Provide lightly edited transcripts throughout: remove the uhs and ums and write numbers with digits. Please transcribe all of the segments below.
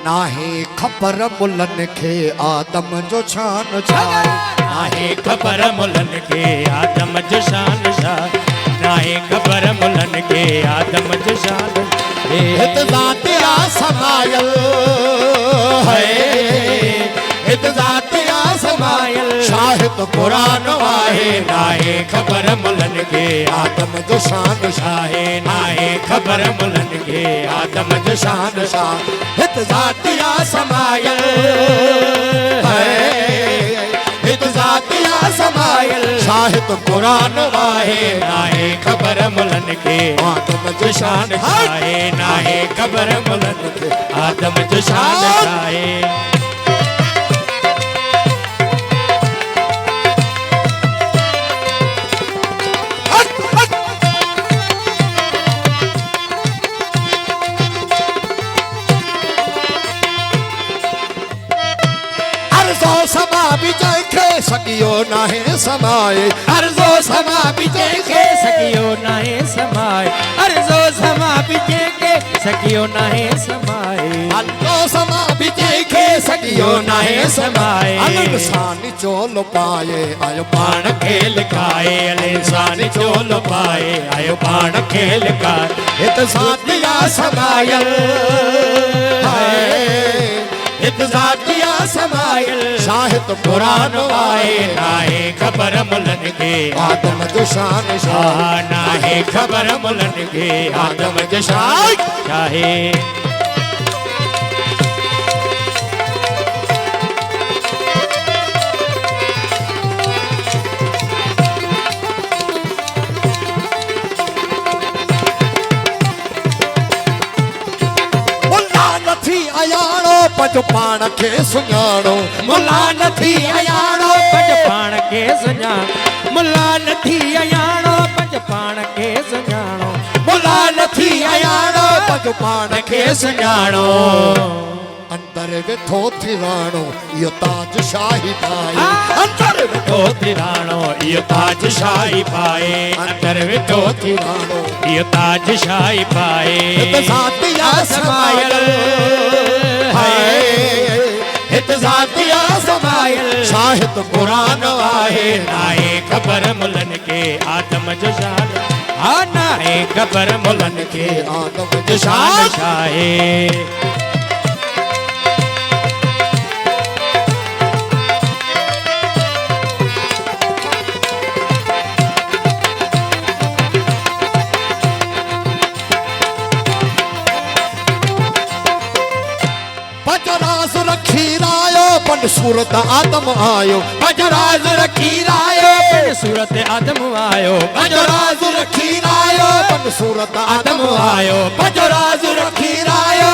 नाहे खबर मुलन के आदम जो शान छाए नाहे खबर मुलन के आदम जो शान शाह नाहे खबर मुलन के आदम जो शान हित ज़ातिया समायल है हित ज़ातिया समायल शाहिद कुरान वाहे नाहे खबर मुलन के आदम जो शान शाहे नाहे खबर मुलन के आदम जो शान शाह हित ज़ातिया समायल है हित ज़ातिया समायल शाहिद कुरान वाहे नाहे खबर मुलन के आदम जो शान शाहे नाहे खबर मुलन के आदम जो शान शाहे समा विजय खे सकियो नाहे समाए अर्जो समा विजय के सकियो नाहे समाए अर्जो समा विजय के सकियो नाहे समाए अर्जो समा विजय खे सकियो नाहे समाए इंसान चोल पाए आयो बाण खेल खाए इंसान चोल पाए आयो बाण खेल खाए हित ज़ातिया समायल हित ज़ातिया समायल शाहिद कुरान वाहे नाहे खबर मुलन के आदम जो शान शाह नाहे खबर मुलन के आदम जो शान शाहे पंज पाण खे सुञाणो मुला नथी अयाणो पंज पाण खे सुञाणो मुला नथी अयाणो पंज पाण खे सुञाणो मुला नथी अयाणो पंज पाण खे सुञाणो अंदर वेठो थिराणो इहो ताज शाही पाए अंदर वेठो थिराणो इहो ताज शाही पाए अंदर वेठो थिराणो इहो ताज शाही पाए हित ज़ातिया समायल हित ज़ातिया समायल शाहिद कुरान वाहे नाहे खबर मुलन के आदम जो शान हा नाहे खबर मुलन के आदम जो शान शाहे सूरत आदम आयो बजराज रखी रायो सूरत आदम आयो बजराज रखी रायो सूरत आदम आयो बजराज रखी रायो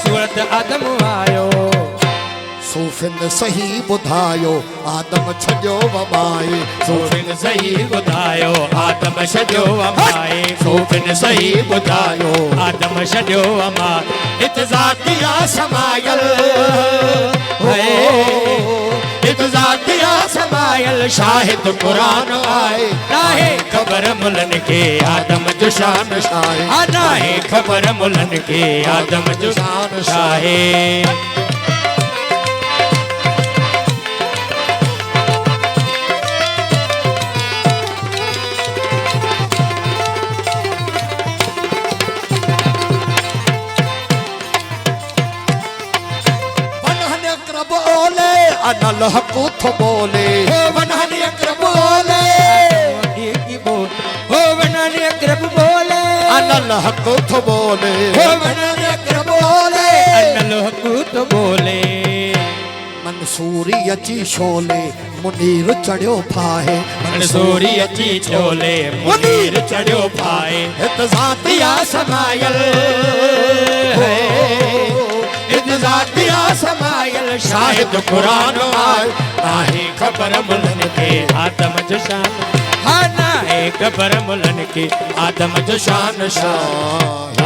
सूरत आदम आयो सूफिन सही बुधायो आदम छजो वमाए सूफिन सही बुधायो आदम छजो वमाए सूफिन सही बुधायो आदम छजो वमाए हित ज़ातिया समायल हित ज़ातिया समायल शाहिद कुरान आए नाहे खबर मुलन के आदम जो शान शाहे नाहे खबर मुलन के आदम जो शान शाहे अनल हकूथ बोले वनहनी अक्रब बोले हो वनहनी अक्रब बोले अनल हकूथ बोले हो वनहनी अक्रब बोले अनल हकूथ बोले मंसूरी अची शोले मुनीर चढ़ियो फाहे मंसूरी अची शोले मुनीर चढ़ियो फाहे हित ज़ातिया समायल हित ज़ातिया समायल शाहिद कुरान आए नाहे खबर मुलन के आदम जो शान हा नाहे खबर मुलन के आदम जो शान शाह